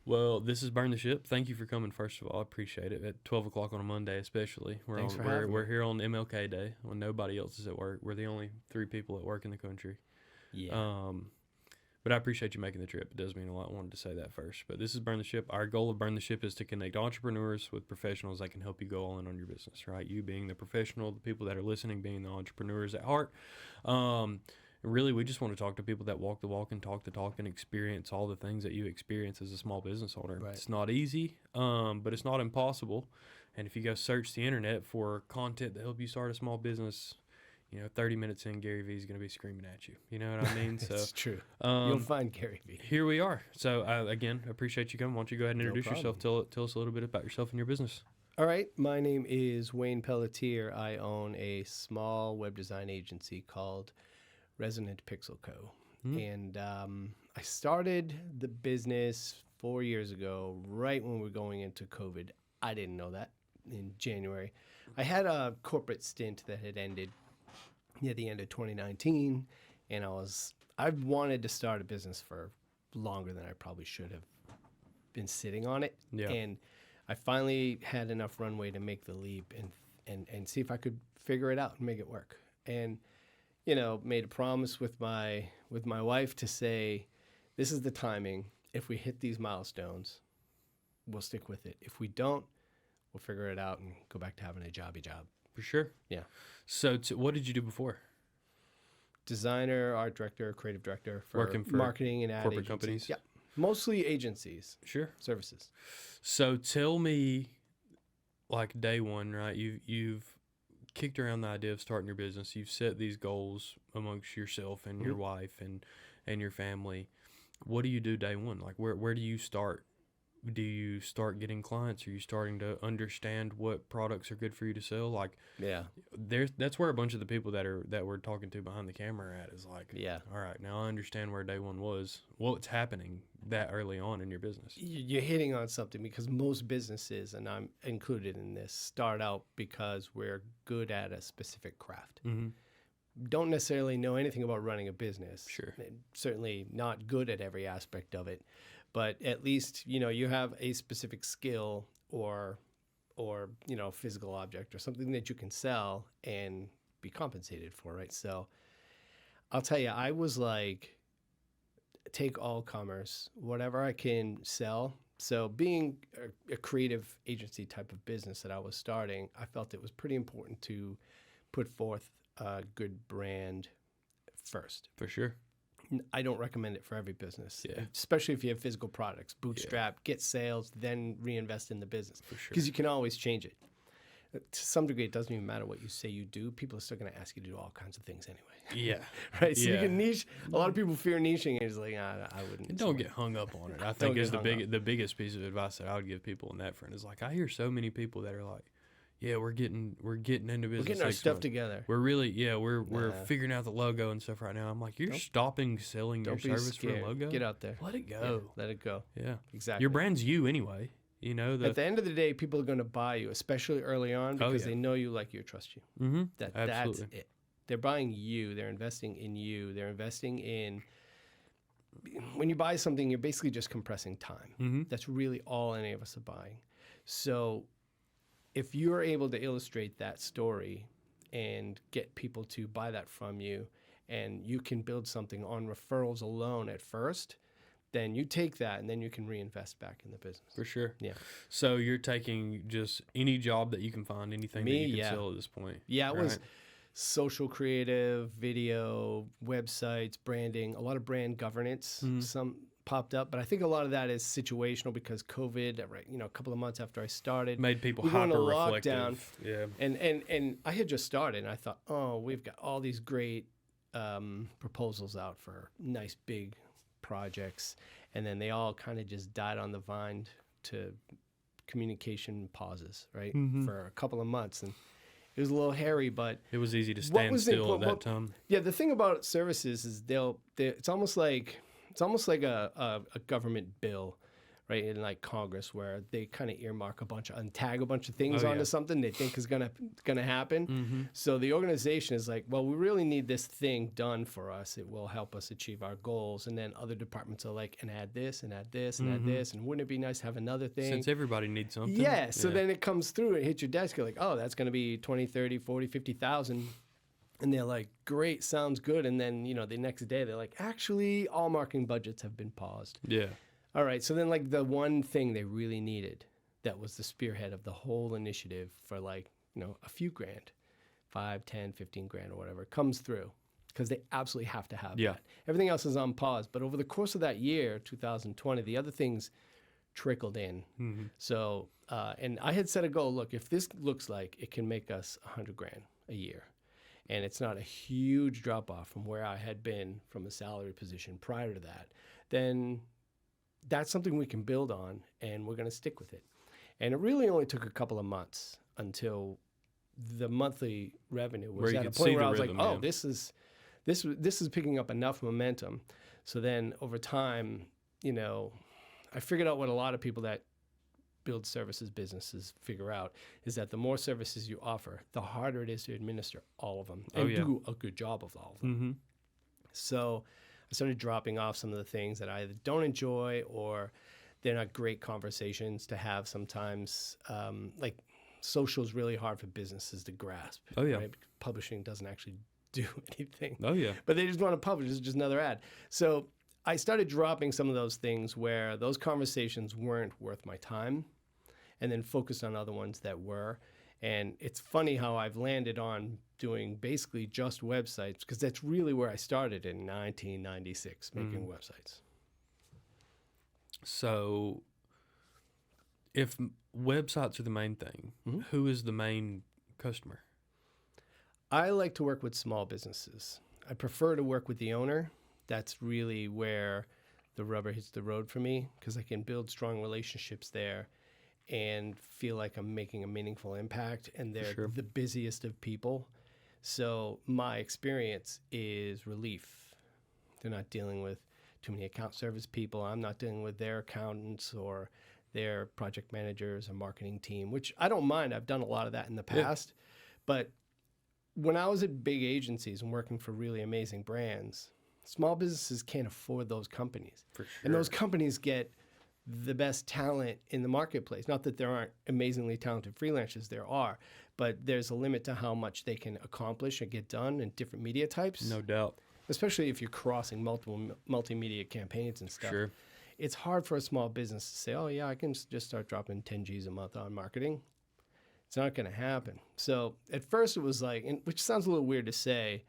Well, this is Burn the Ship. Thank you for coming, first of all. I appreciate it. At 12 o'clock on a Monday, especially. Thanks for having We're me. here on MLK Day when nobody else is at work. We're the only three people at work in the country. Yeah. Um, but I appreciate you making the trip. It does mean a lot. I wanted to say that first. But this is Burn the Ship. Our goal of Burn the Ship is to connect entrepreneurs with professionals that can help you go all in on your business, right? You being the professional, the people that are listening being the entrepreneurs at heart. Really, we just want to talk to people that walk the walk and talk the talk and experience all the things that you experience as a small business owner. Right. It's not easy, but it's not impossible. And if you go search the internet for content that help you start a small business, 30 minutes in, Gary Vee is going to be screaming at you. You know what I mean? So It's true. You'll find Gary Vee. here we are. So again, appreciate you coming. Why don't you go ahead and No introduce yourself? Tell us a little bit about yourself and your business. All right. My name is Wayne Pelletier. I own a small web design agency called Resonant Pixel Co. And I started the business 4 years ago, right when we were going into COVID. I didn't know that in January. I had a corporate stint that had ended near the end of 2019, and I wanted to start a business for longer than I probably should have been sitting on it. Yeah. And I finally had enough runway to make the leap and see if I could figure it out and make it work. And made a promise with my wife to say, this is the timing. If we hit these milestones, we'll stick with it. If we don't, we'll figure it out and go back to having a jobby job. For sure. Yeah. So what did you do before? Designer, art director, creative director for Working for marketing and ad corporate agencies. companies? Yeah. Mostly agencies, Sure. services. So tell me, like day one, right? You've kicked around the idea of starting your business. You've set these goals amongst yourself and your wife and your family. What do you do day one? Like where do you start? Do you start getting clients? Are you starting to understand what products are good for you to sell? Like, Yeah. that's where a bunch of the people that we're talking to behind the camera at is like, Yeah. all right, now I understand where day one was. What's happening that early on in your business? You're hitting on something because most businesses, and I'm included in this, start out because we're good at a specific craft. Mm-hmm. Don't necessarily know anything about running a business. Sure. And certainly not good at every aspect of it. But at least, you have a specific skill or physical object or something that you can sell and be compensated for, right? So I'll tell you, I was like, take all commerce, whatever I can sell. So being a creative agency type of business that I was starting, I felt it was pretty important to put forth a good brand first. For sure. I don't recommend it for every business, Yeah. especially if you have physical products. Bootstrap, get sales, then reinvest in the business. For sure. Because you can always change it. To some degree, it doesn't even matter what you say you do. People are still going to ask you to do all kinds of things anyway. Yeah. Right? So you Yeah. can niche. A lot of people fear niching, and it's like, I wouldn't. And don't get hung up on it. I think get is hung up. the biggest piece of advice that I would give people in that front is like I hear so many people that are like, yeah, we're getting into business. We're getting our next stuff month. together. We're really we're Nah. figuring out the logo and stuff right now. I'm like, you're stopping selling your Don't be service for scared. a logo. Get out there. Let it Yeah, go. let it go. Yeah. Exactly. Your brand's you anyway. At the end of the day, people are going to buy you, especially early on, because yeah. they know you, like you, trust you. Mm-hmm. That's Absolutely. it. They're buying you. They're investing in you. They're investing in. When you buy something, you're basically just compressing time. Mm-hmm. That's really all any of us are buying. So, if you're able to illustrate that story and get people to buy that from you, and you can build something on referrals alone at first, then you take that and then you can reinvest back in the business. For sure. Yeah. So you're taking just any job that you can find, anything that you can sell at this point. Yeah, it was right? social creative, video, websites, branding, a lot of brand governance. Some popped up, but I think a lot of that is situational because COVID, right? A couple of months after I started, Made people we went into hyper-reflective. lockdown. Yeah. And I had just started, and I thought, oh, we've got all these great proposals out for nice big projects, and then they all kind of just died on the vine to communication pauses, right, for a couple of months, and it was a little hairy, but It was easy to stand still at that time. yeah, the thing about services is it's almost like a government bill, right, in like Congress, where they kind of earmark and tag a bunch of things Oh, onto yeah. something they think is gonna happen. Mm-hmm. So the organization is like, well, we really need this thing done for us. It will help us achieve our goals. And then other departments are like, and add this, and add this, and add this, and wouldn't it be nice to have another thing? Since everybody needs something. Yeah. So then it comes through and hits your desk. You're like, oh, that's going to be 20, 30, 40, 50,000. And they're like, great, sounds good. And then, the next day they're like, actually, all marketing budgets have been paused. Yeah. All right. So then, like, the one thing they really needed that was the spearhead of the whole initiative for, like, a few grand, 5, 10, 15 grand or whatever, comes through because they absolutely have to have that. Everything else is on pause. But over the course of that year, 2020, the other things trickled in. Mm-hmm. So, and I had set a goal, look, if this looks like it can make us 100 grand a year, and it's not a huge drop off from where I had been from a salary position prior to that, then that's something we can build on, and we're going to stick with it. And it really only took a couple of months until the monthly revenue was at a point where I was like, oh, this is picking up enough momentum. So then over time, I figured out what a lot of people that build services businesses figure out is that the more services you offer, the harder it is to administer all of them and do a good job of all of them. Mm-hmm. So I started dropping off some of the things that I either don't enjoy or they're not great conversations to have sometimes. Like social is really hard for businesses to grasp. Oh, yeah. Right? Publishing doesn't actually do anything. Oh, yeah. But they just want to publish. It's just another ad. So I started dropping some of those things where those conversations weren't worth my time and then focused on other ones that were. And it's funny how I've landed on doing basically just websites because that's really where I started in 1996, making websites. So if websites are the main thing, who is the main customer? I like to work with small businesses. I prefer to work with the owner. That's really where the rubber hits the road for me because I can build strong relationships there and feel like I'm making a meaningful impact, and they're the busiest of people. So my experience is relief. They're not dealing with too many account service people. I'm not dealing with their accountants or their project managers or marketing team, which I don't mind. I've done a lot of that in the past. But when I was at big agencies and working for really amazing brands, small businesses can't afford those companies. For sure. And those companies get the best talent in the marketplace. Not that there aren't amazingly talented freelancers, there are, but there's a limit to how much they can accomplish and get done in different media types. No doubt. Especially if you're crossing multiple multimedia campaigns and stuff. Sure. It's hard for a small business to say, oh yeah, I can just start dropping 10 G's a month on marketing. It's not going to happen. So at first it was like, which sounds a little weird to say,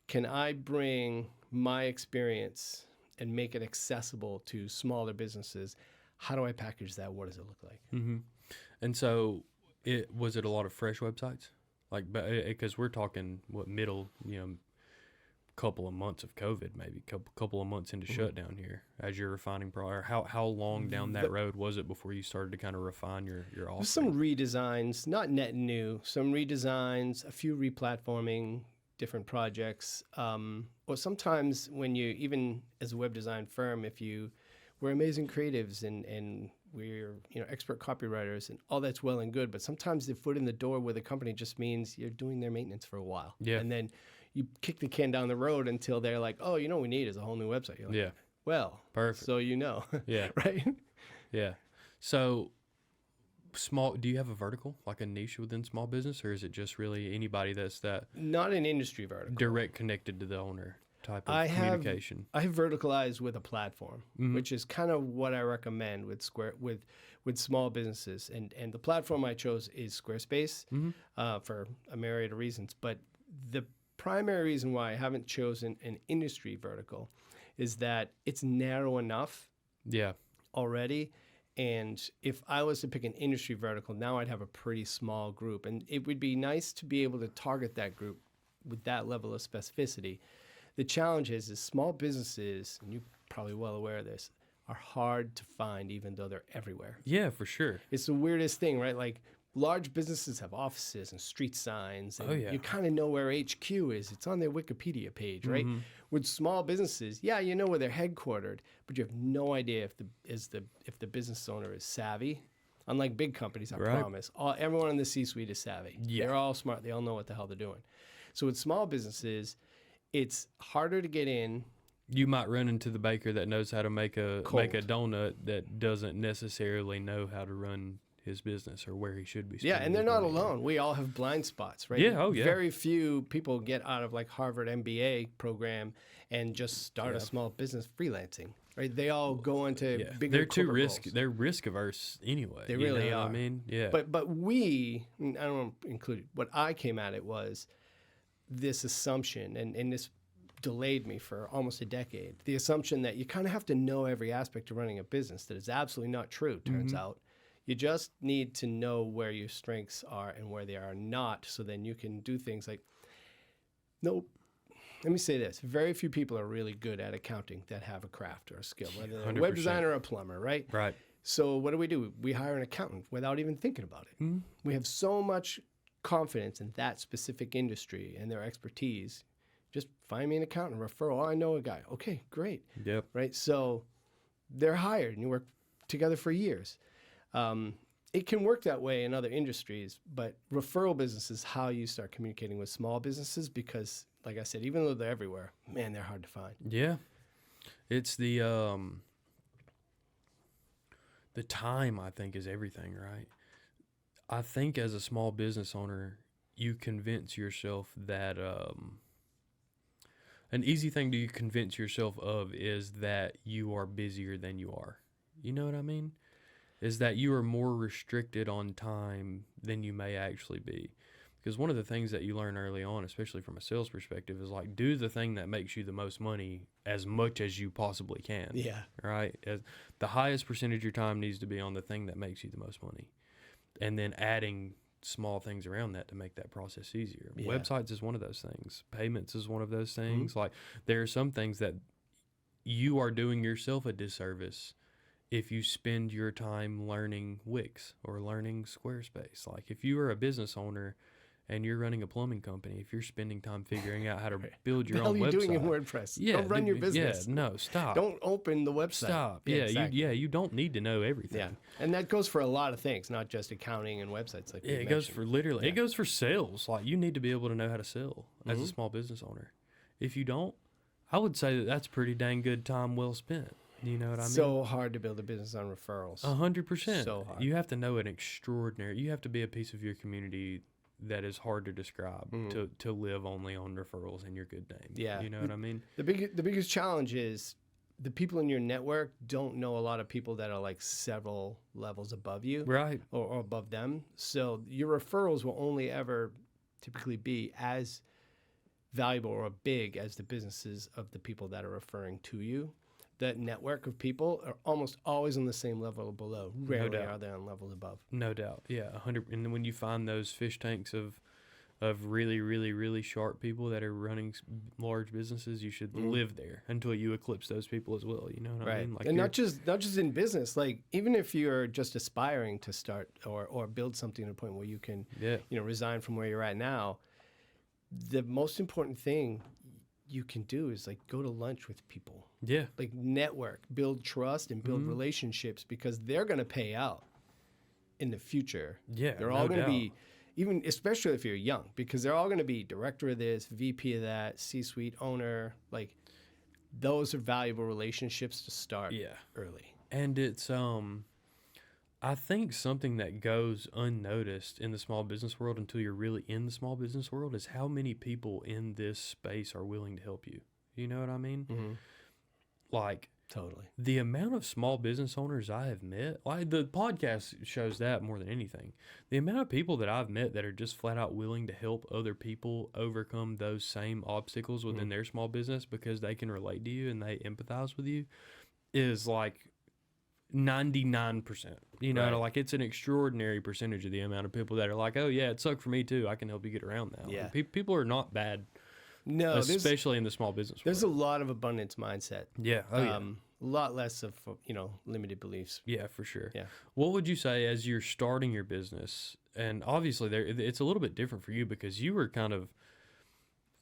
can I bring my experience and make it accessible to smaller businesses? How do I package that? What does it look like? Mm-hmm. And so was it a lot of fresh websites? Like, because we're talking middle, couple of months of COVID, maybe couple of months into shutdown here as you're refining or how long down that road was it before you started to kind of refine your offering? Some redesigns, not net new, some redesigns, a few replatforming, different projects. Or sometimes when you, even as a web design firm, we're amazing creatives and we're expert copywriters and all that's well and good, but sometimes the foot in the door with a company just means you're doing their maintenance for a while. Yeah. And then you kick the can down the road until they're like, oh, what we need is a whole new website. You're like, Yeah. Well, Perfect. So Yeah. right? Yeah. So do you have a vertical, like a niche within small business, or is it just really anybody that's that Not an industry vertical. direct connected to the owner type of communication? I have verticalized with a platform, which is kind of what I recommend with small businesses. And the platform I chose is Squarespace for a myriad of reasons. But the primary reason why I haven't chosen an industry vertical is that it's narrow enough already. And if I was to pick an industry vertical, now I'd have a pretty small group. And it would be nice to be able to target that group with that level of specificity. The challenge is small businesses, and you're probably well aware of this, are hard to find even though they're everywhere. Yeah, for sure. It's the weirdest thing, right? Like large businesses have offices and street signs, and Oh, yeah. you kind of know where HQ is. It's on their Wikipedia page, right? Mhm. With small businesses, yeah, you know where they're headquartered, but you have no idea if the business owner is savvy. Unlike big companies, I Right. promise, everyone in the C-suite is savvy. Yeah. They're all smart. They all know what the hell they're doing. So with small businesses, it's harder to get in. You might run into the baker that knows how to make a Cold. donut that doesn't necessarily know how to run his business or where he should be. Yeah, spending and they're his not money. alone. We all have blind spots, right? Yeah, oh, yeah. Very few people get out of like Harvard MBA program and just start a small business freelancing, right? They all go into Yeah, bigger. they're too corporate roles. They're risk averse anyway. They you really know what are. I mean, yeah. But we, I don't want to include what I came at it was this assumption, and this delayed me for almost a decade. The assumption that you kind of have to know every aspect of running a business. That is absolutely not true. Turns out, you just need to know where your strengths are and where they are not, so then you can do things like. Nope. Let me say this: very few people are really good at accounting that have a craft or a skill, whether they're a web 100%. designer or a plumber, right? Right. So what do? We hire an accountant without even thinking about it. Mhm. We have so much confidence in that specific industry and their expertise. Just find me an accountant, referral. Oh, I know a guy. Okay, great. Yep. Right? So they're hired and you work together for years. It can work that way in other industries, but referral business is how you start communicating with small businesses because, like I said, even though they're everywhere, man, they're hard to find. Yeah. It's the time, I think, is everything, right? I think as a small business owner, you convince yourself that an easy thing to convince yourself of is that you are busier than you are. You know what I mean? Is that you are more restricted on time than you may actually be. Because one of the things that you learn early on, especially from a sales perspective, is like do the thing that makes you the most money as much as you possibly can. Yeah. Right? The highest percentage of your time needs to be on the thing that makes you the most money. And then adding small things around that to make that process easier. Yeah. Websites is one of those things. Payments is one of those things. Like there are some things that you are doing yourself a disservice if you spend your time learning Wix or learning Squarespace. Like if you are a business owner and you're running a plumbing company, if you're spending time figuring out how to build your What the own hell are you website, doing in WordPress? yeah, Don't run your business. Yeah, no, stop. Don't open the website. Stop. Yeah, Yeah, exactly. you don't need to know everything. Yeah, and that goes for a lot of things, not just accounting and websites. Like Yeah, we it goes mentioned. for literally. It goes for sales. Like you need to be able to know how to sell as a small business owner. If you don't, I would say that that's pretty dang good time well spent. You know what I mean? So hard to build a business on referrals. 100%. So hard. You have to know an extraordinary. You have to be a piece of your community that is hard to describe to live only on referrals and your good name. Yeah. You know what I mean? The biggest challenge is the people in your network don't know a lot of people that are like several levels above you, Right. or above them. So your referrals will only ever typically be as valuable or big as the businesses of the people that are referring to you. That network of people are almost always on the same level or below. Rarely doubt. are they on levels above. No doubt. Yeah, 100. And then when you find those fish tanks of really, really, really sharp people that are running large businesses, you should live there until you eclipse those people as well. You know what I mean? Like and not just in business. Like even if you're just aspiring to start or build something to a point where you can, resign from where you're at now, the most important thing you can do is like go to lunch with people. Yeah. Like network, build trust, and build relationships because they're going to pay out in the future. Yeah, they're no all going to doubt. be, even especially if you're young, because they're all going to be director of this, VP of that, C-suite owner. Like those are valuable relationships to start early. And it's I think something that goes unnoticed in the small business world until you're really in the small business world is how many people in this space are willing to help you. You know what I mean? Like Totally. the amount of small business owners I have met, like the podcast shows that more than anything. The amount of people that I've met that are just flat out willing to help other people overcome those same obstacles within their small business because they can relate to you and they empathize with you is like 99%. You know, Right. like it's an extraordinary percentage of the amount of people that are like, oh yeah, it sucked for me too. I can help you get around now. Yeah. People are not bad, No, especially in the small business there's world. a lot of abundance mindset. Yeah. Oh yeah. A lot less of, limited beliefs. Yeah, for sure. Yeah. What would you say as you're starting your business? And obviously, it's a little bit different for you because you were kind of,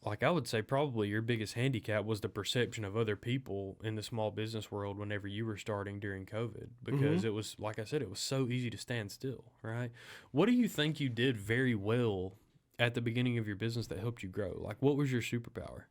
like, I would say probably your biggest handicap was the perception of other people in the small business world whenever you were starting during COVID, because it was, like I said, it was so easy to stand still, right? What do you think you did very well at the beginning of your business that helped you grow? Like, what was your superpower?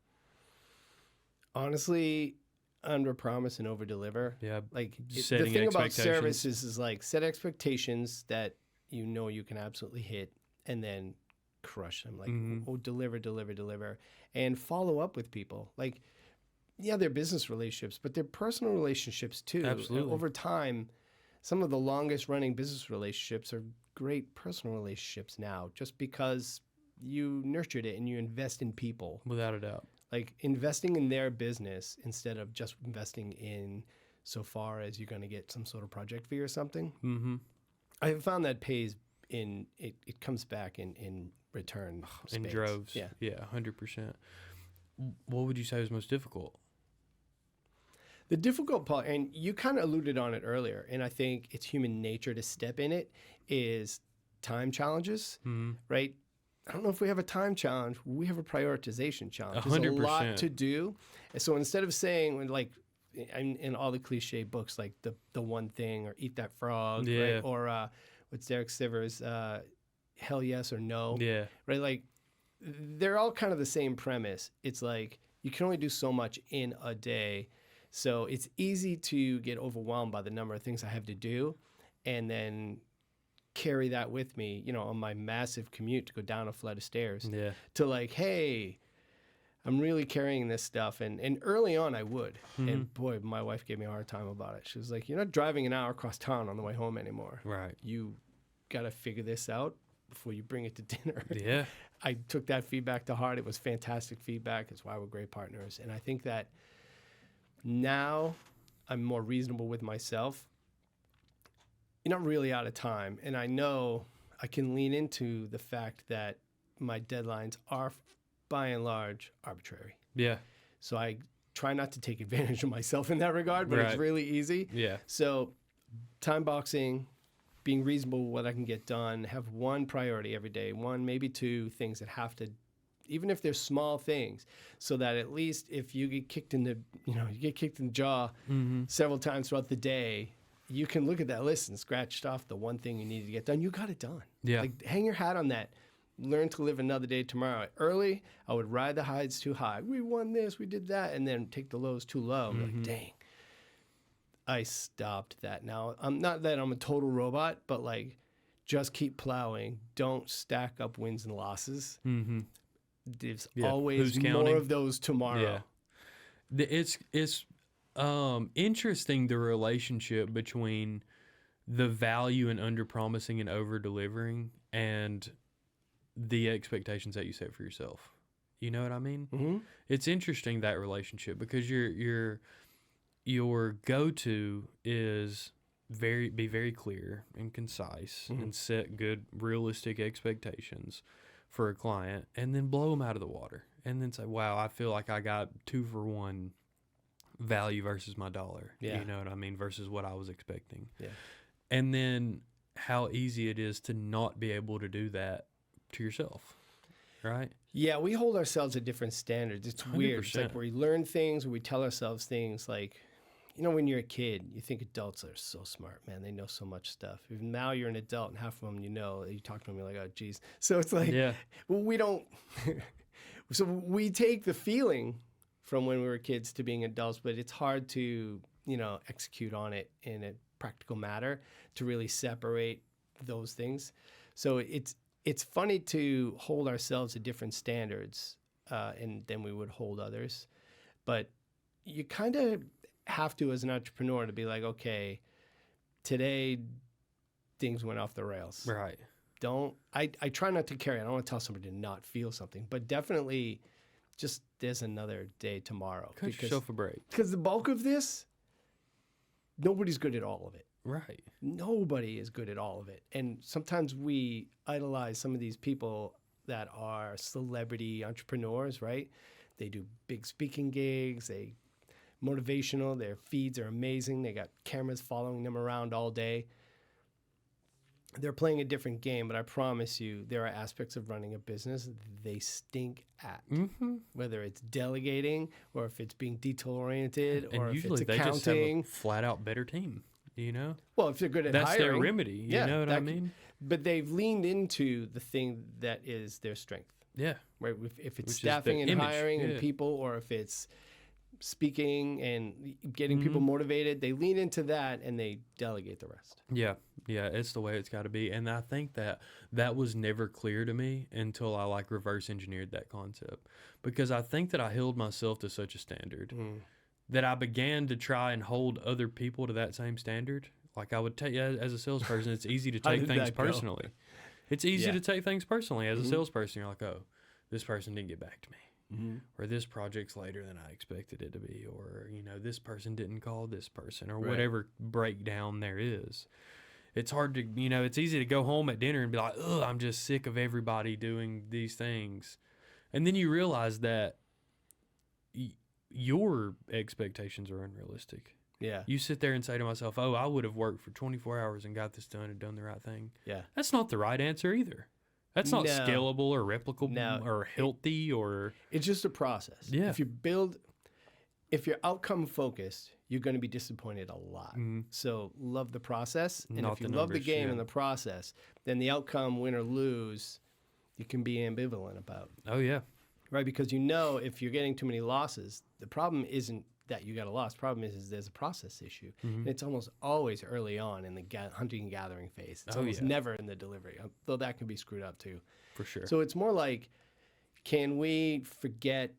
Honestly, under promise and over deliver. Yeah. Like the Setting thing about expectations. services is like set expectations that you can absolutely hit, and then crush them. Like, deliver, and follow up with people. Like, yeah, they're business relationships, but they're personal relationships too. Absolutely. And over time, some of the longest running business relationships are great personal relationships now, just because you nurtured it and you invest in people. Without a doubt. Like investing in their business instead of just investing in so far as you're going to get some sort of project fee or something. Mm-hmm. I have found that pays in, it comes back in return. In spades. droves. Yeah. Yeah, 100%. What would you say was most difficult? The difficult part, and you kind of alluded on it earlier, and I think it's human nature to step in it, is time challenges, right? I don't know if we have a time challenge. We have a prioritization challenge. There's 100%. a lot to do. And so instead of saying, like, in all the cliche books, like the one thing, or eat that frog, Yeah. right? Or what's Derek Sivers, hell yes or no, Yeah. right? Like, they're all kind of the same premise. It's like you can only do so much in a day. So it's easy to get overwhelmed by the number of things I have to do, and then carry that with me, on my massive commute to go down a flight of stairs. Yeah. To like, hey, I'm really carrying this stuff. And early on I would. And boy, my wife gave me a hard time about it. She was like, you're not driving an hour across town on the way home anymore. Right. You got to figure this out before you bring it to dinner. Yeah. I took that feedback to heart. It was fantastic feedback. It's why we're great partners. And I think that now I'm more reasonable with myself. You're not really out of time. And I know I can lean into the fact that my deadlines are, by and large, arbitrary. Yeah. So I try not to take advantage of myself in that regard, but it's Right. really easy. Yeah. So time boxing, being reasonable with what I can get done, have one priority every day, one, maybe two things that have to, even if they're small things, so that at least if you get kicked in the, you get kicked in the jaw several times throughout the day, you can look at that list and scratch off the one thing you needed to get done. You got it done. Yeah. Like, hang your hat on that. Learn to live another day tomorrow. Early, I would ride the highs too high. We won this, we did that, and then take the lows too low. Like, dang. I stopped that now. I'm not that I'm a total robot, but like, just keep plowing. Don't stack up wins and losses. There's always Who's more counting? of those tomorrow. Yeah. It's interesting, the relationship between the value in under promising and over delivering and the expectations that you set for yourself. You know what I mean? It's interesting, that relationship, because your go-to is be very clear and concise and set good realistic expectations for a client, and then blow them out of the water, and then say, wow, I feel like I got 2-for-1 value versus my dollar. Yeah. You know what I mean? Versus what I was expecting. Yeah. And then how easy it is to not be able to do that to yourself, right? Yeah, we hold ourselves at different standards. It's weird. It's like 100%. we learn things, we tell ourselves things like, when you're a kid, you think adults are so smart, man. They know so much stuff. Even now you're an adult, and half of them you talk to them, you're like, oh, geez. So it's like, Yeah. we don't. So we take the feeling from when we were kids to being adults, but it's hard to, execute on it in a practical matter to really separate those things. So it's funny to hold ourselves at different standards, and then we would hold others. But you kind of have to, as an entrepreneur, to be like, okay, today things went off the rails. Right. I try not to carry. I don't want to tell somebody to not feel something, but definitely just there's another day tomorrow. Cut yourself a break. Because the bulk of this, nobody's good at all of it. Right. Nobody is good at all of it. And sometimes we idolize some of these people that are celebrity entrepreneurs, right? They do big speaking gigs. They motivational. Their feeds are amazing. They got cameras following them around all day. They're playing a different game, but I promise you, there are aspects of running a business they stink at. Mm-hmm. Whether it's delegating, or if it's being detail-oriented, And or if usually it's they just have a accounting. flat-out better team, you know? Well, if they're good at That's hiring. their remedy, you know what I mean? But they've leaned into the thing that is their strength. Yeah. Right? If it's Which is staffing the and image, hiring and yeah. people, or if it's speaking and getting people motivated, they lean into that and they delegate the rest. Yeah, it's the way it's got to be. And I think that was never clear to me until I like reverse engineered that concept, because I think that I held myself to such a standard that I began to try and hold other people to that same standard. Like I would take, as a salesperson, it's easy to take things personally. It's easy to take things personally as a salesperson. You're like, oh, this person didn't get back to me. Or this project's later than I expected it to be, or, you know, this person didn't call this person, or whatever breakdown there is. It's hard to, you know, it's easy to go home at dinner and be like, ugh, I'm just sick of everybody doing these things. And then you realize that your expectations are unrealistic. Yeah. You sit there and say to myself, oh, I would have worked for 24 hours and got this done and done the right thing. Yeah. That's not the right answer either. That's not scalable or replicable or healthy or... It's just a process. Yeah. If you're outcome focused, you're going to be disappointed a lot. So love the process. And Not if you the love the numbers, game yeah. and the process, then the outcome, win or lose, you can be ambivalent about. Oh, yeah. Right? Because you know if you're getting too many losses, the problem isn't that you got a loss. The problem is there's a process issue. And it's almost always early on in the hunting and gathering phase. It's almost never in the delivery, though that can be screwed up too. For sure. So it's more like, can we forget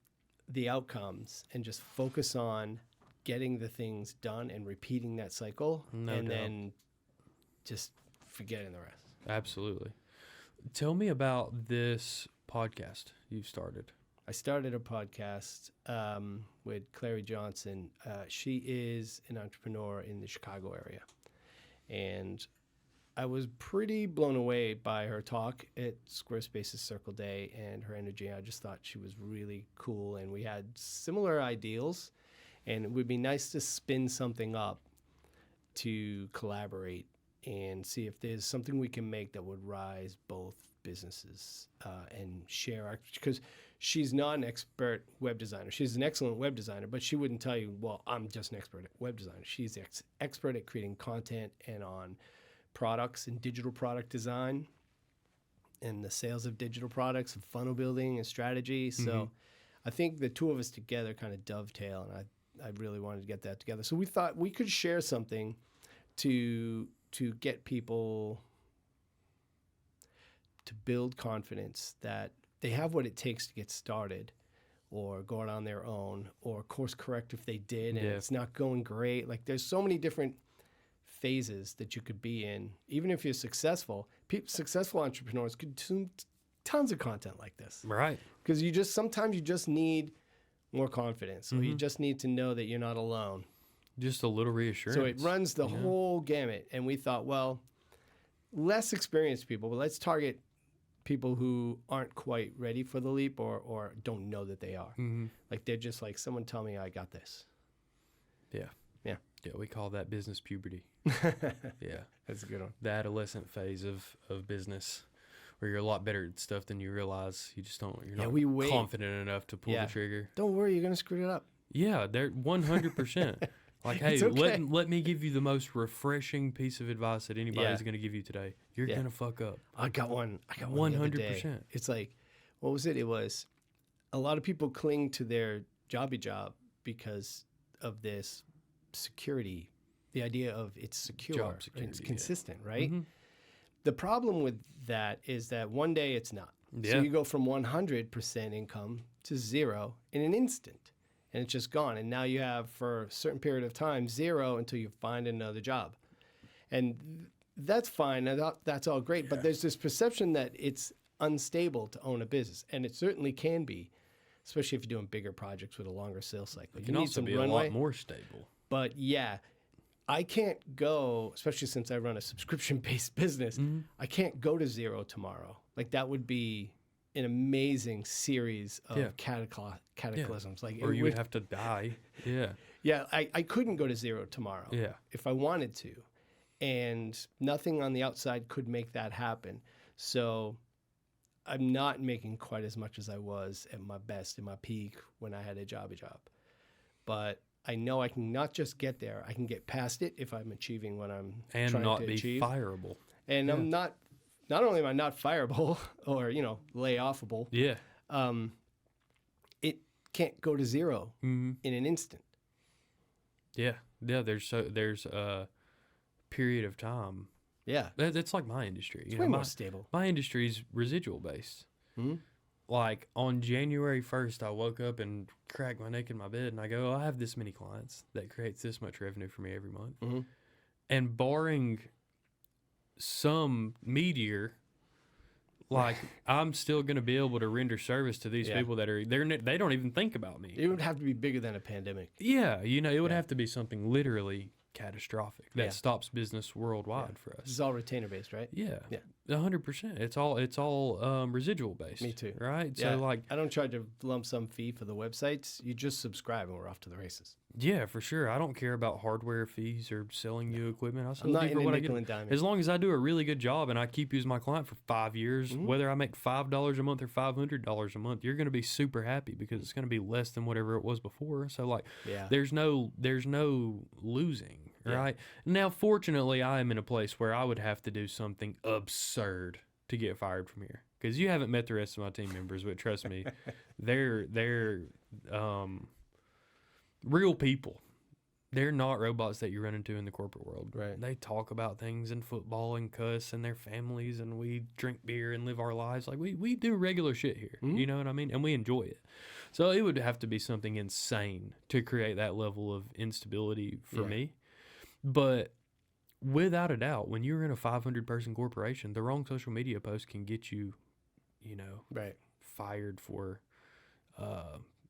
the outcomes and just focus on getting the things done and repeating that cycle, then just forgetting the rest? Absolutely. Tell me about this podcast you've started. I started a podcast with Clary Johnson. She is an entrepreneur in the Chicago area. And I was pretty blown away by her talk at Squarespace's Circle Day and her energy. I just thought she was really cool, and we had similar ideals, and it would be nice to spin something up to collaborate and see if there's something we can make that would rise both businesses and share our, because she's not an expert web designer. She's an excellent web designer, but she wouldn't tell you, well, I'm just an expert at web design. She's expert at creating content and on products and digital product design and the sales of digital products and funnel building and strategy. So I think the two of us together kind of dovetail, and I really wanted to get that together. So we thought we could share something to get people to build confidence that they have what it takes to get started or go out on their own or course correct if they did and it's not going great. Like there's so many different phases that you could be in. Even if you're successful, successful entrepreneurs could consume tons of content like this. Right. Because sometimes you just need more confidence. Or you just need to know that you're not alone. Just a little reassurance. So it runs the whole gamut. And we thought, well, less experienced people, but let's target people who aren't quite ready for the leap or don't know that they are. Like they're just like, someone tell me I got this. Yeah. Yeah. Yeah, we call that business puberty. Yeah. That's a good one. The adolescent phase of business where you're a lot better at stuff than you realize. You just don't, you're not confident enough to pull the trigger. Don't worry, you're going to screw it up. Yeah, they're 100%. Like, hey, let me give you the most refreshing piece of advice that anybody's going to give you today. You're going to fuck up. I got one. 100%. It's like, what was it? It was a lot of people cling to their job because of this security, the idea of it's secure, Job security, it's consistent, right? The problem with that is that one day it's not. Yeah. So you go from 100% income to zero in an instant. And it's just gone. And now you have, for a certain period of time, zero until you find another job. And that's fine. That's all great. But there's this perception that it's unstable to own a business. And it certainly can be, especially if you're doing bigger projects with a longer sales cycle. It can also be a lot more stable. But yeah, I can't go, especially since I run a subscription-based business, I can't go to zero tomorrow. Like that would be an amazing series of cataclysms. Like, or you would have to die. Yeah. Yeah, I couldn't go to zero tomorrow Yeah. if I wanted to. And nothing on the outside could make that happen. So I'm not making quite as much as I was at my best, in my peak, when I had a job. But I know I can not just get there, I can get past it if I'm achieving what I'm And trying not to be achieve. fireable. And Yeah. I'm not only am I not fireable or, lay offable, Yeah. it can't go to zero Mm-hmm. in an instant. Yeah. Yeah. There's a period of time. Yeah. That's like my industry. It's way more stable. My industry's residual based. Mm-hmm. Like on January 1st, I woke up and cracked my neck in my bed and I go, I have this many clients that creates this much revenue for me every month. Mm-hmm. And barring some meteor, like I'm still going to be able to render service to these people that they don't even think about me. It would have to be bigger than a pandemic. Yeah. It would have to be something literally catastrophic that Yeah. stops business worldwide for This us. is all retainer based, right? Yeah. Yeah. 100%. It's all residual based. Me too. Right? Yeah, So like, I don't charge a lump sum fee for the websites. You just subscribe and we're off to the races. yeah, for sure. I don't care about hardware fees or selling you equipment. I'll sell I'm not you for into what I nickel get. and diming. As long as I do a really good job and I keep using my client for 5 years, Mm-hmm. whether I make $5 a month or $500 a month, you're going to be super happy because it's going to be less than whatever it was before. So like, Yeah. there's no losing, Yeah. right? Now, fortunately, I am in a place where I would have to do something absurd to get fired from here. Because you haven't met the rest of my team members, but trust me, they're real people. They're not robots that you run into in the corporate world. Right. They talk about things in football and cuss and their families, and we drink beer and live our lives. Like we do regular shit here. Mhm. You know what I mean? And we enjoy it. So it would have to be something insane to create that level of instability for Yeah. me. But without a doubt, when you're in a 500-person corporation, the wrong social media post can get you, Right. fired for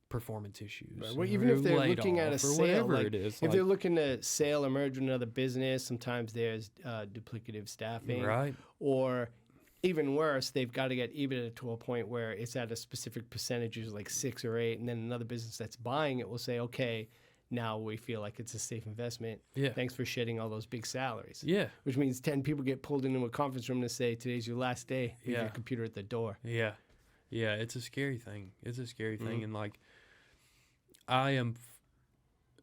performance issues. Right. Well, even if they're laid looking at a off or sale, whatever like, it is. if they're looking to sale or merge with another business, sometimes there's duplicative staffing. right. Or even worse, they've got to get EBITDA to a point where it's at a specific percentage, usually like 6 or 8, and then another business that's buying it will say, okay, now we feel like it's a safe investment. Yeah. Thanks for shedding all those big salaries. Yeah. Which means 10 people get pulled into a conference room to say, today's your last day. Leave Yeah. your computer at the door. Yeah. Yeah. It's a scary thing. It's a scary thing. Mhm. And like, I am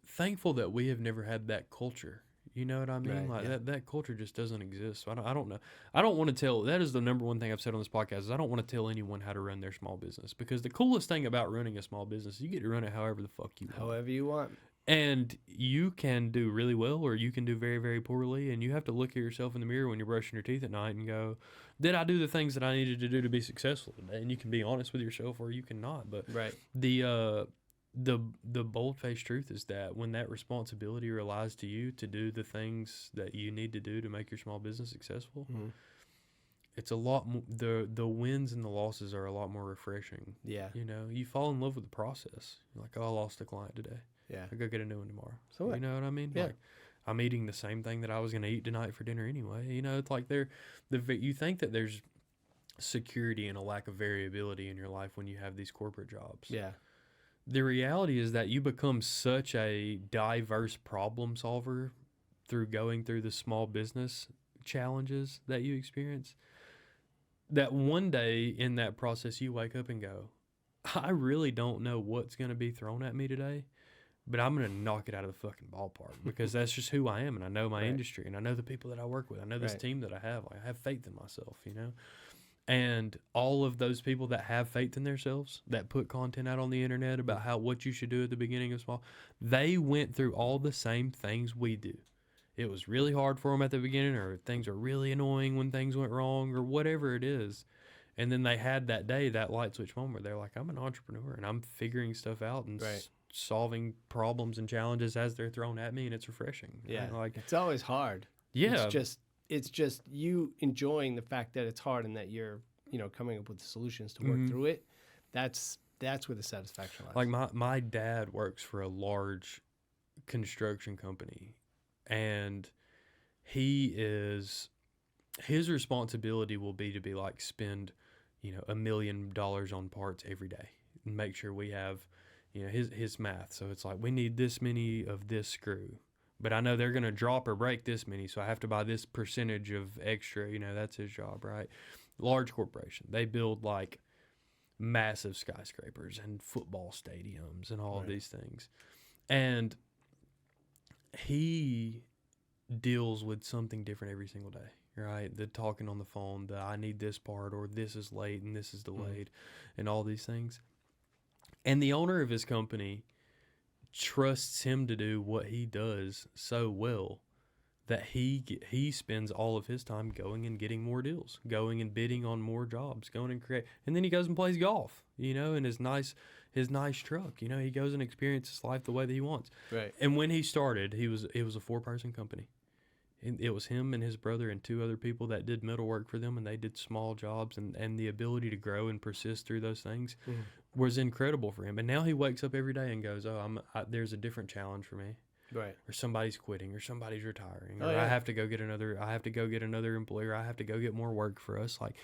thankful that we have never had that culture. You know what I mean? Right, Like yeah. that culture just doesn't exist. So I don't know. I don't want to tell. That is the number one thing I've said on this podcast is I don't want to tell anyone how to run their small business because the coolest thing about running a small business is you get to run it however the fuck you want. However you want. And you can do really well or you can do very, very poorly. And you have to look at yourself in the mirror when you're brushing your teeth at night and go, did I do the things that I needed to do to be successful today? And you can be honest with yourself or you cannot. But Right. the bold-faced truth is that when that responsibility relies to you to do the things that you need to do to make your small business successful, Mhm. it's a lot more, the wins and the losses are a lot more refreshing. Yeah. You fall in love with the process. You're like, oh, I lost a client today. Yeah. I go get a new one tomorrow. So what? You know what I mean? Yeah. Like, I'm eating the same thing that I was going to eat tonight for dinner anyway. It's like you think that there's security and a lack of variability in your life when you have these corporate jobs. Yeah. The reality is that you become such a diverse problem solver through going through the small business challenges that you experience that one day in that process you wake up and go, I really don't know what's going to be thrown at me today, but I'm going to knock it out of the fucking ballpark because that's just who I am. And I know my Right. industry and I know the people that I work with. I know this Right. team that I have. Like, I have faith in myself, And all of those people that have faith in themselves, that put content out on the internet about what you should do at the beginning of small, they went through all the same things we do. It was really hard for them at the beginning, or things are really annoying when things went wrong, or whatever it is. And then they had that day, that light switch moment where they're like, I'm an entrepreneur and I'm figuring stuff out and Right. solving problems and challenges as they're thrown at me, and it's refreshing. Yeah. Right? Like, It's always hard. yeah. It's just you enjoying the fact that it's hard and that you're, coming up with the solutions to work Mhm. through it. That's where the satisfaction lies. Like my dad works for a large construction company, and his responsibility will be to be like spend $1 million on parts every day and make sure we have his math. So it's like, we need this many of this screw, but I know they're going to drop or break this many, so I have to buy this percentage of extra. That's his job, right? Large corporation, they build like massive skyscrapers and football stadiums and all of these things. And he deals with something different every single day, right? The talking on the phone, the I need this part, or this is late and this is delayed, and all these things. And the owner of his company trusts him to do what he does so well that he spends all of his time going and getting more deals, going and bidding on more jobs, going and create, and then he goes and plays golf, in his nice truck. He goes and experiences life the way that he wants. Right. And when he started, it was a 4-person company. And it was him and his brother and 2 other people that did metal work for them, and they did small jobs, and the ability to grow and persist through those things was incredible for him. And now he wakes up every day and goes, there's a different challenge for me. Right. Or somebody's quitting, or somebody's retiring, or Oh, yeah. I have to go get another employer. I have to go get more work for us. Like,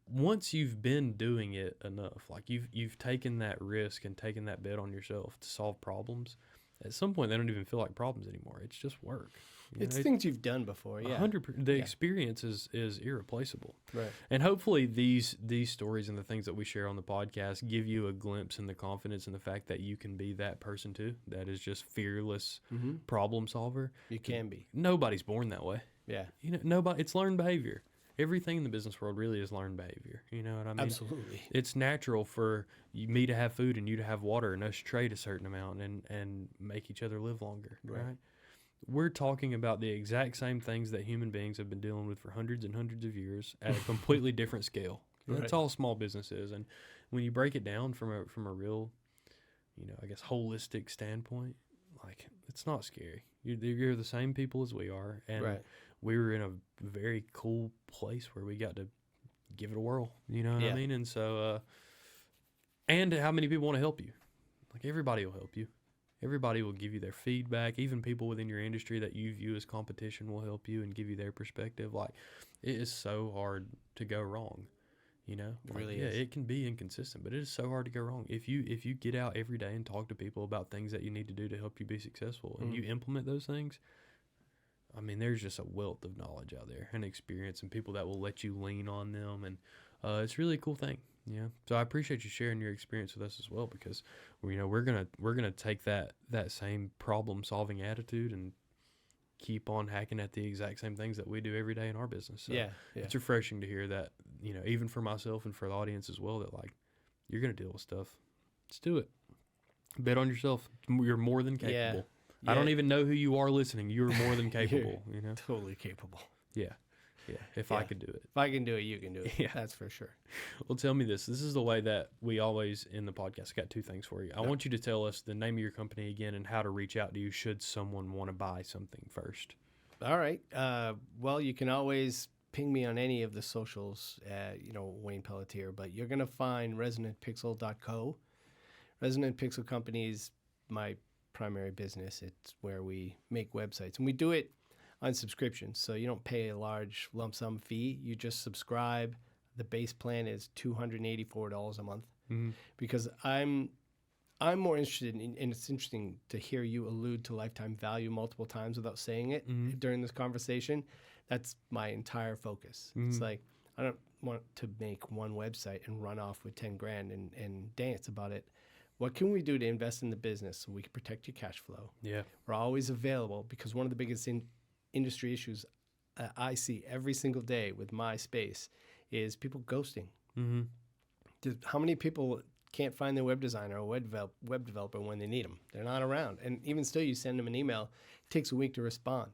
once you've been doing it enough, like you've taken that risk and taken that bet on yourself to solve problems, at some point they don't even feel like problems anymore. It's just work. It's things you've done before. Yeah. 100%. The experience is irreplaceable. Right. And hopefully these stories and the things that we share on the podcast give you a glimpse in the confidence and the fact that you can be that person too, that is just fearless problem solver. You can be. Nobody's born that way. Yeah. Nobody. It's learned behavior. Everything in the business world really is learned behavior. You know what I mean? Absolutely. It's natural for me to have food and you to have water and us trade a certain amount and make each other live longer, right? We're talking about the exact same things that human beings have been dealing with for hundreds and hundreds of years at a completely different scale. That's all small business is. And when you break it down from a real, I guess, holistic standpoint, like, it's not scary. You're the same people as we are. And we were in a very cool place where we got to give it a whirl. You know what I mean? And so, and how many people want to help you? Like, everybody will help you. Everybody will give you their feedback. Even people within your industry that you view as competition will help you and give you their perspective. Like, it is so hard to go wrong, It really is. is. It can be inconsistent, but it is so hard to go wrong. If you get out every day and talk to people about things that you need to do to help you be successful, and you implement those things, I mean, there's just a wealth of knowledge out there and experience and people that will let you lean on them. And it's really a cool thing. Yeah. So I appreciate you sharing your experience with us as well, because we're gonna take that same problem solving attitude and keep on hacking at the exact same things that we do every day in our business. So it's refreshing to hear that, even for myself and for the audience as well, that like, you're gonna deal with stuff. Let's do it. Bet on yourself. You're more than capable. I don't even know who you are listening. You're more than capable. Totally capable. Yeah. If I could do it. If I can do it, you can do it. Yeah. That's for sure. Well, tell me this. This is the way that we always in the podcast. I got 2 things for you. I want you to tell us the name of your company again and how to reach out to you should someone want to buy something first. All right. Well, you can always ping me on any of the socials, Wayne Pelletier, but you're going to find resonantpixel.co. Resonant Pixel Company is my primary business. It's where we make websites, and we do it on subscriptions. So you don't pay a large lump sum fee. You just subscribe. The base plan is $284 a month. Because I'm more interested in, and it's interesting to hear you allude to lifetime value multiple times without saying it during this conversation. That's my entire focus. It's like, I don't want to make one website and run off with 10 grand and dance about it. What can we do to invest in the business so we can protect your cash flow? Yeah. We're always available, because one of the biggest industry issues I see every single day with my space is people ghosting. How many people can't find their web designer or web developer when they need them? They're not around. And even still, you send them an email, it takes a week to respond.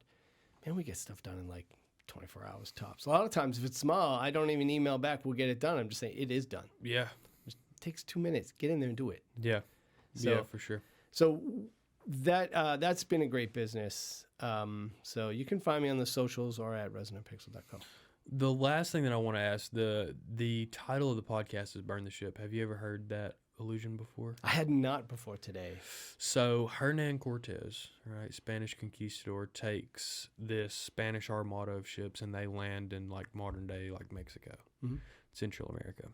Man, we get stuff done in like 24 hours tops. A lot of times, if it's small, I don't even email back, we'll get it done. I'm just saying, it is done. Yeah. It takes 2 minutes. Get in there and do it. Yeah. Yeah, for sure. So that's been a great business. So you can find me on the socials or at resonantpixel.com. The last thing that I want to ask, the title of the podcast is Burn the Ship. Have you ever heard that allusion before? I had not before today. So Hernan Cortez, right, Spanish conquistador, takes this Spanish armada of ships and they land in like modern day like Mexico, Central America.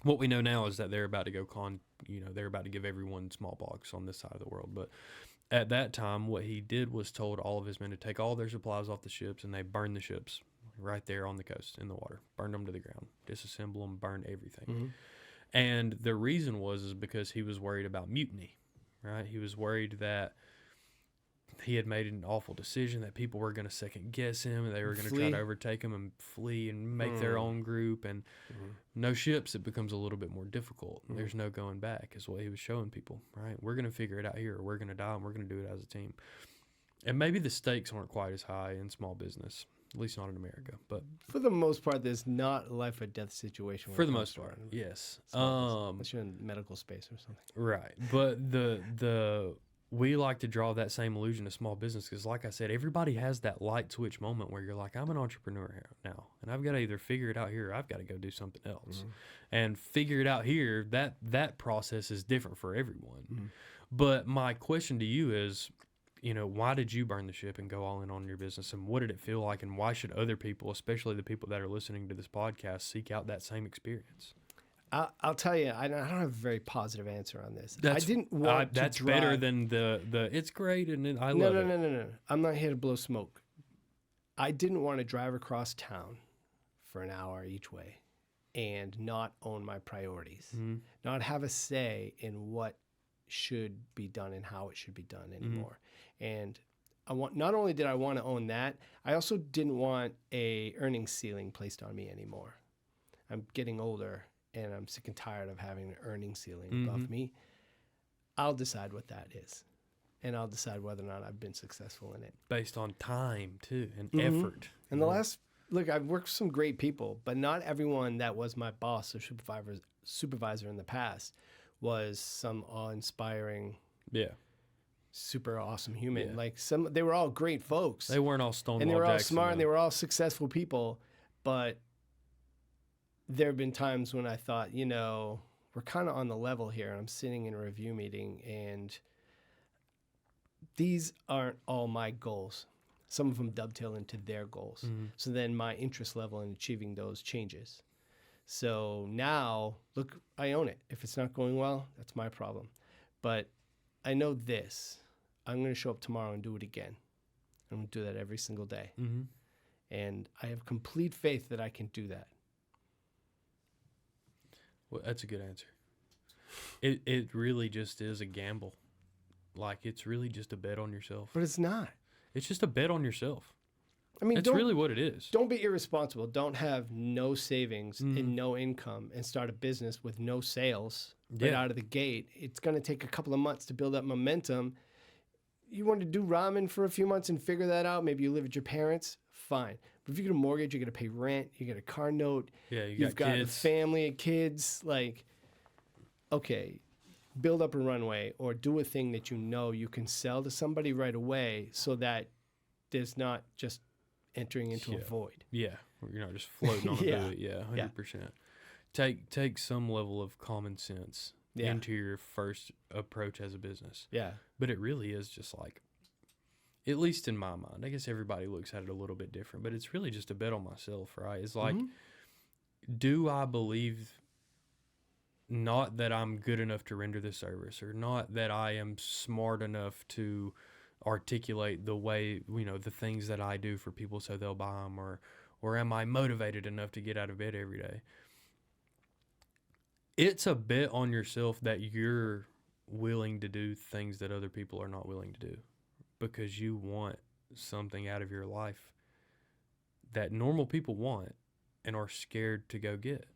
What we know now is that they're about to they're about to give everyone smallpox on this side of the world. But at that time, what he did was told all of his men to take all their supplies off the ships, and they burned the ships right there on the coast in the water, burned them to the ground, disassemble them, burned everything. Mm-hmm. And the reason is because he was worried about mutiny, right? He was worried that he had made an awful decision, that people were going to second guess him, and they were going to try to overtake him and flee and make their own group. And no ships, it becomes a little bit more difficult. There's no going back, is what he was showing people, right? We're going to figure it out here, or we're going to die, and we're going to do it as a team. And maybe the stakes aren't quite as high in small business, at least not in America. But for the most part, there's not a life or death situation. For the most part, yes. Unless you're in medical space or something. Right. But we like to draw that same illusion to small business because, like I said, everybody has that light switch moment where you're like, I'm an entrepreneur here now, and I've got to either figure it out here or I've got to go do something else. And figure it out here, that process is different for everyone. But my question to you is, why did you burn the ship and go all in on your business, and what did it feel like, and why should other people, especially the people that are listening to this podcast, seek out that same experience? I'll tell you, I don't have a very positive answer on this. I didn't want to That's drive. better than the it's great and I love it. No. I'm not here to blow smoke. I didn't want to drive across town for an hour each way and not own my priorities, not have a say in what should be done and how it should be done anymore. And not only did I want to own that, I also didn't want a earnings ceiling placed on me anymore. I'm getting older, and I'm sick and tired of having an earnings ceiling above me. I'll decide what that is, and I'll decide whether or not I've been successful in it. Based on time, too, and effort. And look, I've worked with some great people, but not everyone that was my boss or supervisor in the past was some awe-inspiring, super awesome human. Yeah. They were all great folks. They weren't all Stonewall and they were all Jackson, smart, and they were all successful people, but there have been times when I thought, we're kind of on the level here. I'm sitting in a review meeting, and these aren't all my goals. Some of them dovetail into their goals. So then my interest level in achieving those changes. So now, look, I own it. If it's not going well, that's my problem. But I know this. I'm going to show up tomorrow and do it again. I'm going to do that every single day. And I have complete faith that I can do that. Well, that's a good answer. It really just is a gamble. Like, it's really just a bet on yourself. But it's not. It's just a bet on yourself. I mean, that's really what it is. Don't be irresponsible. Don't have no savings and no income and start a business with no sales right out of the gate. It's going to take a couple of months to build up momentum. You want to do ramen for a few months and figure that out. Maybe you live with your parents. Fine. But if you get a mortgage, you got to pay rent. You get a car note. Yeah, you've got kids. a family, kids. Like, okay, build up a runway or do a thing that you can sell to somebody right away so that there's not just entering into a void. Yeah, you're not just floating on a buoy. Yeah, 100%. Take some level of common sense into your first approach as a business. Yeah. But it really is just like, at least in my mind, I guess everybody looks at it a little bit different, but it's really just a bet on myself, right? It's like, do I believe not that I'm good enough to render this service, or not that I am smart enough to articulate the way, the things that I do for people so they'll buy them, or am I motivated enough to get out of bed every day? It's a bet on yourself that you're willing to do things that other people are not willing to do because you want something out of your life that normal people want and are scared to go get.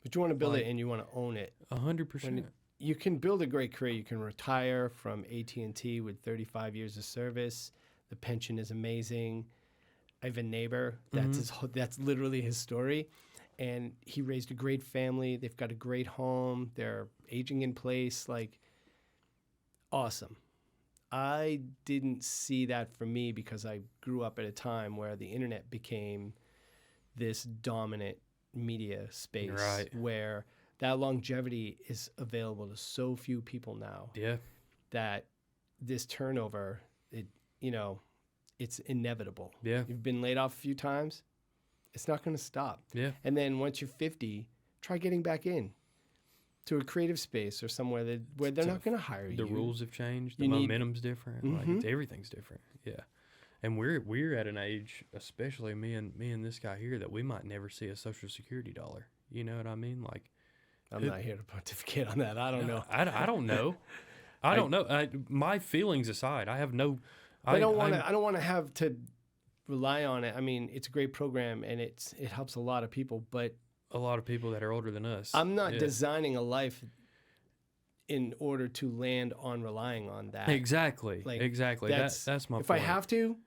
But you want to build it and you want to own it. 100%. You can build a great career. You can retire from AT&T with 35 years of service. The pension is amazing. I have a neighbor. That's literally his story. And he raised a great family. They've got a great home. They're aging in place. Like, awesome. I didn't see that for me because I grew up at a time where the internet became this dominant media space where that longevity is available to so few people now. Yeah. That this turnover, it's inevitable. Yeah. You've been laid off a few times. It's not going to stop. Yeah. And then once you're 50, try getting back in. to a creative space or somewhere where they're not going to hire you. The rules have changed. The You need- momentum's different. Like everything's different. Yeah. And we're at an age, especially me and this guy here, that we might never see a Social Security dollar. You know what I mean? Like, I'm not here to pontificate on that. I don't know. I don't know. I don't know. My feelings aside, I have no. I don't want to have to rely on it. I mean, it's a great program and it helps a lot of people, but a lot of people that are older than us. I'm not designing a life in order to land on relying on that. Exactly. Like, exactly. That's my if point. I have to,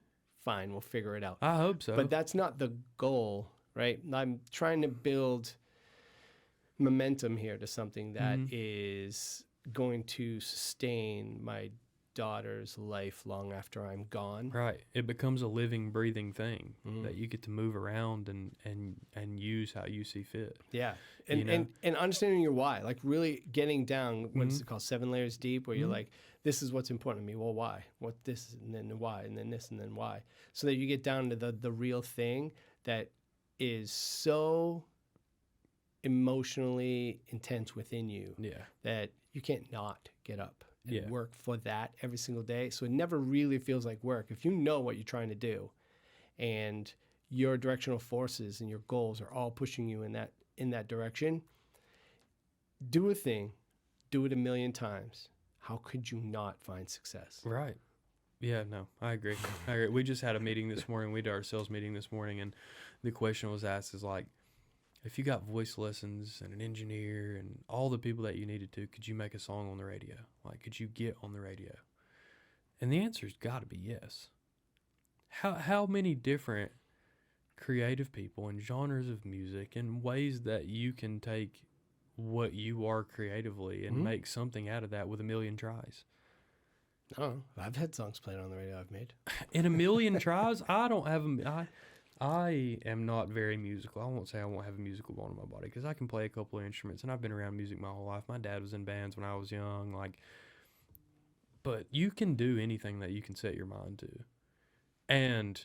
fine, we'll figure it out. I hope so. But that's not the goal, right? I'm trying to build momentum here to something that is going to sustain my daughter's life long after I'm gone. Right. It becomes a living, breathing thing that you get to move around and use how you see fit. Yeah. And understanding your why, like really getting down, what's it called, 7 layers deep, where you're like, this is what's important to me. Well, why? What this, and then why, and then this, and then why. So that you get down to the real thing that is so emotionally intense within you that you can't not get up and work for that every single day. So it never really feels like work. If you know what you're trying to do and your directional forces and your goals are all pushing you in that direction, do a thing, do it 1,000,000 times. How could you not find success? Right. Yeah, no, I agree. We just had a meeting this morning. We did our sales meeting this morning, and the question was asked is like, if you got voice lessons and an engineer and all the people that you needed to, could you make a song on the radio? Like, could you get on the radio? And the answer's got to be yes. How many different creative people and genres of music and ways that you can take what you are creatively and make something out of that with 1,000,000 tries? Oh, I've had songs played on the radio I've made. In 1,000,000 tries, I am not very musical. I won't say I won't have a musical bone in my body because I can play a couple of instruments and I've been around music my whole life. My dad was in bands when I was young, but you can do anything that you can set your mind to. And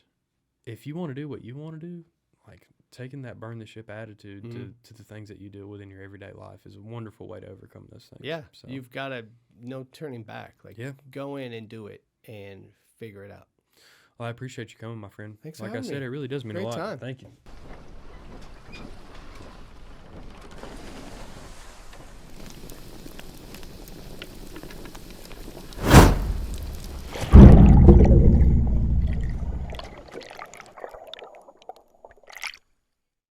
if you want to do what you want to do, like taking that burn the ship attitude to the things that you deal with in your everyday life is a wonderful way to overcome those things. Yeah, so. you've got no turning back. Like, go in and do it and figure it out. Well, I appreciate you coming, my friend. Thanks for having me. Like I said, it really does mean a lot. Great time. Thank you.